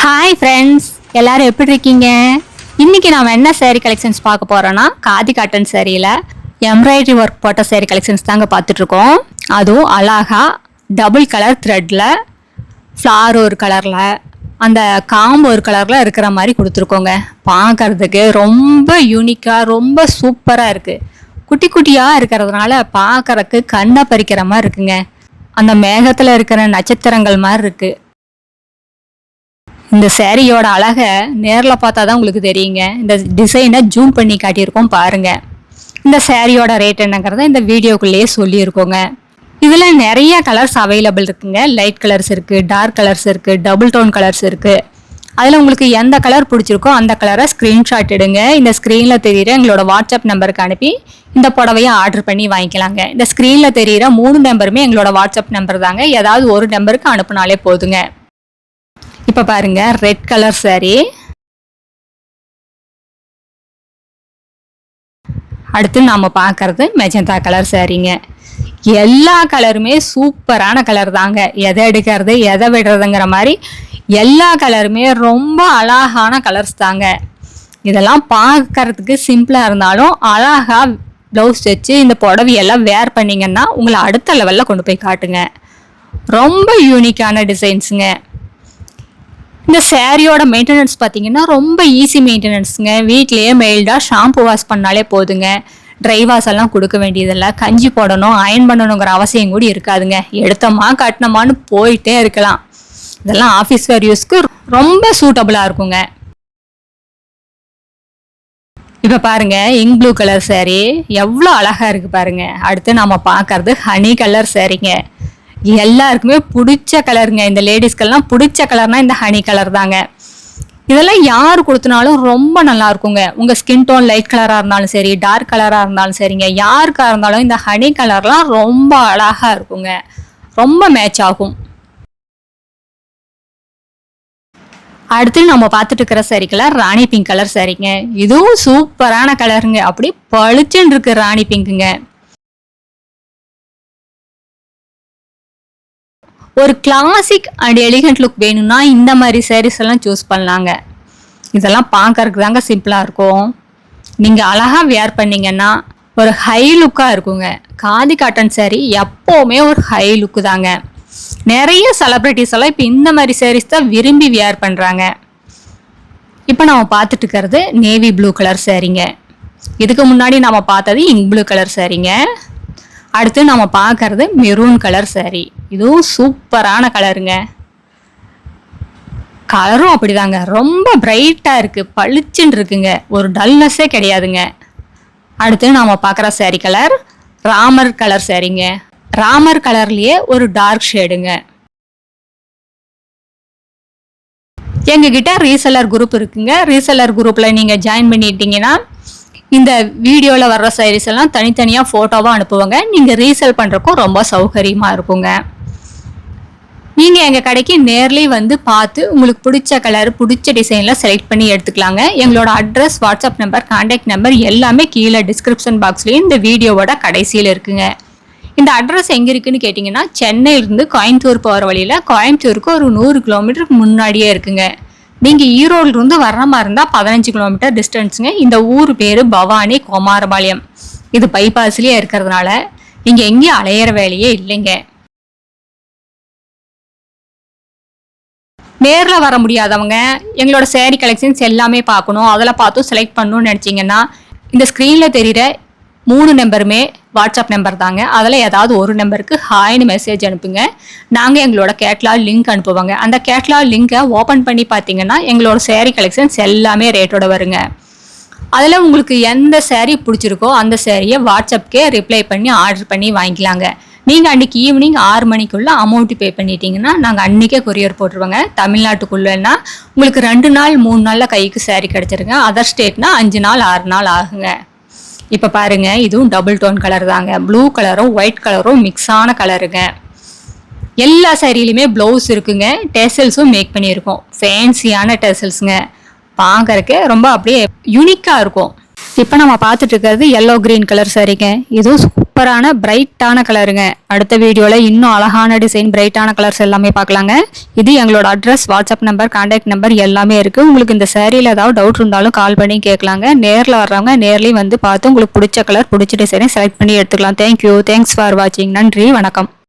Hi friends, எல்லாரும் எப்படி இருக்கீங்க? இன்னைக்கு நாம என்ன சேரீ கலெக்ஷன்ஸ் பார்க்க போறோம்னா, காதி காட்டன் சேரீல எம்ப்ராய்டரி ஒர்க் போட்ட சேரீ கலெக்ஷன்ஸ் தாங்க பார்த்துட்டு இருக்கோம். அதுவும் அழகா டபுள் கலர் த்ரெட்ல ஃப்ளார் ஒரு கலர்ல அந்த காம்பு ஒரு கலர்ல இருக்கிற மாதிரி கொடுத்துருக்கோங்க. பார்க்கறதுக்கு ரொம்ப யூனிக்கா ரொம்ப சூப்பரா இருக்கு. குட்டி குட்டியா இருக்கிறதுனால பார்க்கறதுக்கு கண்ணை பறிக்கிற மாதிரி இருக்குங்க. அந்த மேகத்துல இருக்கிற நட்சத்திரங்கள் மாதிரி இருக்கு. இந்த சேரீயோட அழகை நேரில் பார்த்தா தான் உங்களுக்கு தெரியுங்க. இந்த டிசைனை ஜூம் பண்ணி காட்டியிருக்கோம் பாருங்க. இந்த சேரீயோட ரேட் என்னங்கிறத இந்த வீடியோக்குள்ளேயே சொல்லியிருக்கோங்க. இதில் நிறைய கலர்ஸ் அவைலபிள் இருக்குங்க. லைட் கலர்ஸ் இருக்குது, டார்க் கலர்ஸ் இருக்குது, டபுள் டோன் கலர்ஸ் இருக்குது. அதில் உங்களுக்கு எந்த கலர் பிடிச்சிருக்கோ அந்த கலரை ஸ்க்ரீன்ஷாட் எடுங்க. இந்த ஸ்க்ரீனில் தெரிகிற எங்களோட வாட்ஸ்அப் நம்பருக்கு அனுப்பி இந்த புடவையை ஆர்டர் பண்ணி வாங்கிக்கலாங்க. இந்த ஸ்க்ரீனில் தெரிகிற 3 நம்பருமே எங்களோட வாட்ஸ்அப் நம்பர் தாங்க. ஏதாவது ஒரு நம்பருக்கு அனுப்புனாலே போதுங்க. இப்போ பாருங்க, ரெட் கலர் saree. அடுத்து நாம பார்க்கறது மெஜந்தா கலர் சாரீங்க. எல்லா கலருமே சூப்பரான கலர் தாங்க. எதை எடுக்கிறது எதை விடுறதுங்கிற மாதிரி எல்லா கலருமே ரொம்ப அழகான கலர்ஸ் தாங்க. இதெல்லாம் பார்க்கறதுக்கு சிம்பிளாக இருந்தாலும் அழகா ப்ளவுஸ் வச்சு இந்த புடவையெல்லாம் வேர் பண்ணிங்கன்னா உங்களை அடுத்த லெவலில் கொண்டு போய் காட்டுங்க. ரொம்ப யூனிக்கான டிசைன்ஸுங்க. இந்த சேரீயோட மெயின்டெனன்ஸ் பார்த்தீங்கன்னா ரொம்ப ஈஸி மெயின்டெனன்ஸுங்க. வீட்லேயே மெயில்டாக ஷாம்பு வாஷ் பண்ணாலே போதுங்க. ட்ரை வாஷ் எல்லாம் கொடுக்க வேண்டியதில்லை. கஞ்சி போடணும் அயன் பண்ணணுங்கிற அவசியம் கூட இருக்காதுங்க. எடுத்தோமா கட்டினோமான்னு போயிட்டே இருக்கலாம். இதெல்லாம் ஆஃபீஸ் வேர் யூஸ்க்கு ரொம்ப சூட்டபுளாக இருக்குங்க. இப்போ பாருங்க, இங்க் ப்ளூ கலர் saree எவ்வளோ அழகாக இருக்குது பாருங்க. அடுத்து நம்ம பார்க்கறது ஹனி கலர் சாரீங்க. எல்லாருக்குமே பிடிச்ச கலருங்க. இந்த லேடிஸ்க்கெல்லாம் பிடிச்ச கலர்னா இந்த ஹனி கலர் தாங்க. இதெல்லாம் யார் கொடுத்தனாலும் ரொம்ப நல்லா இருக்குங்க. உங்கள் ஸ்கின் டோன் லைட் கலராக இருந்தாலும் சரி, டார்க் கலராக இருந்தாலும் சரிங்க, யாருக்காக இருந்தாலும் இந்த ஹனி கலர்லாம் ரொம்ப அழகாக இருக்குங்க. ரொம்ப மேட்ச் ஆகும். அடுத்து நம்ம பார்த்துட்டு இருக்கிற saree கலர் ராணி பிங்க் கலர் சாரீங்க. இதுவும் சூப்பரான கலருங்க. அப்படி பளிச்சுன்னு இருக்கு ராணி பிங்க்குங்க. ஒரு கிளாசிக் அண்ட் எலிகண்ட் லுக் வேணும்னா இந்த மாதிரி சாரீஸ் எல்லாம் சூஸ் பண்ணலாங்க. இதெல்லாம் பார்க்கறதுக்கு தாங்க சிம்பிளாக இருக்கும். நீங்கள் அழகாக வேர் பண்ணிங்கன்னா ஒரு ஹை லுக்காக இருக்குங்க. காதி காட்டன் saree எப்போவுமே ஒரு ஹை லுக்கு தாங்க. நிறைய செலிப்ரிட்டிஸ் எல்லாம் இப்போ இந்த மாதிரி சாரீஸ் தான் விரும்பி வேர் பண்ணுறாங்க. இப்போ நம்ம பார்த்துட்டு இருக்கிறது நேவி ப்ளூ கலர் சாரீங்க. இதுக்கு முன்னாடி நம்ம பார்த்தது இங்க் ப்ளூ கலர் சாரீங்க. அடுத்து நம்ம பார்க்கறது மெரூன் கலர் saree. இதுவும் சூப்பரான கலருங்க. கலரும் அப்படிதாங்க, ரொம்ப பிரைட்டாக இருக்குது, பளிச்சுன்னு இருக்குங்க. ஒரு டல்னஸ்ஸே கிடையாதுங்க. அடுத்து நம்ம பார்க்குற saree கலர் ராமர் கலர் சாரீங்க. ராமர் கலர்லேயே ஒரு டார்க் ஷேடுங்க. எங்ககிட்ட ரீசெல்லர் குரூப் இருக்குங்க. ரீசெல்லர் குரூப்பில் நீங்கள் ஜாயின் பண்ணிட்டீங்கன்னா இந்த வீடியோவில் வர்ற சாரீஸ் எல்லாம் தனித்தனியாக ஃபோட்டோவாக அனுப்புவாங்க. நீங்கள் ரீசேல் பண்ணுறக்கும் ரொம்ப சௌகரியமாக இருக்குங்க. நீங்கள் எங்கள் கடைக்கு நேர்லேயே வந்து பார்த்து உங்களுக்கு பிடிச்ச கலர் பிடிச்ச டிசைனில் செலக்ட் பண்ணி எடுத்துக்கலாங்க. எங்களோட address, WhatsApp number, contact number எல்லாமே கீழே டிஸ்கிரிப்ஷன் பாக்ஸ்லேயும் இந்த வீடியோவோட கடைசியில் இருக்குங்க. இந்த அட்ரஸ் எங்கே இருக்குன்னு கேட்டிங்கன்னா, சென்னையிலேருந்து கோயம்புத்தூர் போகிற வழியில் கோயம்புத்தூருக்கு ஒரு 100 கிலோமீட்டருக்கு முன்னாடியே இருக்குங்க. நீங்கள் ஈரோடுலேருந்து வர்ற மாதிரி இருந்தால் 15 கிலோமீட்டர் டிஸ்டன்ஸுங்க. இந்த ஊர் பேர் பவானி குமாரபாளையம். இது பைபாஸ்லேயே இருக்கிறதுனால நீங்கள் எங்கேயும் அலையிற வேலையே இல்லைங்க. நேரில் வர முடியாதவங்க எங்களோட saree கலெக்ஷன்ஸ் எல்லாமே பார்க்கணும், அதில் பார்த்தும் செலக்ட் பண்ணணும்னு நினச்சிங்கன்னா இந்த ஸ்க்ரீனில் தெரிகிற 3 நம்பருமே வாட்ஸ்அப் நம்பர் தாங்க. அதில் ஏதாவது ஒரு நம்பருக்கு ஹாய்னு மெசேஜ் அனுப்புங்க. நாங்கள் எங்களோட கேட்லாக் லிங்க் அனுப்புவாங்க. அந்த கேட்லாக் லிங்கை ஓப்பன் பண்ணி பார்த்தீங்கன்னா எங்களோட saree கலெக்ஷன்ஸ் எல்லாமே ரேட்டோட வருங்க. அதில் உங்களுக்கு எந்த saree பிடிச்சிருக்கோ அந்த சாரியை வாட்ஸ்அப்கே ரிப்ளை பண்ணி ஆர்டர் பண்ணி வாங்கிக்கலாங்க. நீங்கள் அன்றைக்கி ஈவினிங் 6 மணிக்குள்ளே அமௌண்ட்டு பே பண்ணிட்டீங்கன்னா நாங்கள் அன்றைக்கே கொரியர் போட்டுருவோங்க. தமிழ்நாட்டுக்குள்ளேன்னா உங்களுக்கு 2 நாள் 3 நாளில் கைக்கு saree கிடச்சிருங்க. அதர் ஸ்டேட்னா 5 நாள் 6 நாள் ஆகுங்க. இப்போ பாருங்க, இதுவும் டபுள் டோன் கலர் தாங்க. ப்ளூ கலரும் ஒயிட் கலரும் மிக்ஸான கலருங்க. எல்லா சாரிலையுமே ப்ளவுஸ் இருக்குங்க. டெசல்ஸும் மேக் பண்ணியிருக்கோம். ஃபேன்சியான டெசல்ஸுங்க. பார்க்கறக்கு ரொம்ப அப்படியே யூனிக்காக இருக்கும். இப்போ நம்ம பார்த்துட்டு இருக்கிறது எல்லோ கிரீன் கலர் சாரீங்க. இதுவும் சூப்பரான பிரைட்டான கலருங்க. அடுத்த வீடியோல இன்னும் அழகான டிசைன் பிரைட்டான கலர்ஸ் எல்லாமே பார்க்கலாங்க. இது எங்களோட address, WhatsApp number, contact number எல்லாமே இருக்கு. உங்களுக்கு இந்த சாரீல ஏதாவது டவுட் இருந்தாலும் கால் பண்ணி கேட்கலாங்க. நேரில் வர்றவங்க நேர்லயும் வந்து பார்த்து உங்களுக்கு பிடிச்ச கலர் பிடிச்ச டிசைனை செலக்ட் பண்ணி எடுத்துக்கலாம். தேங்க்யூ. தேங்க்ஸ் ஃபார் வாட்சிங். நன்றி, வணக்கம்.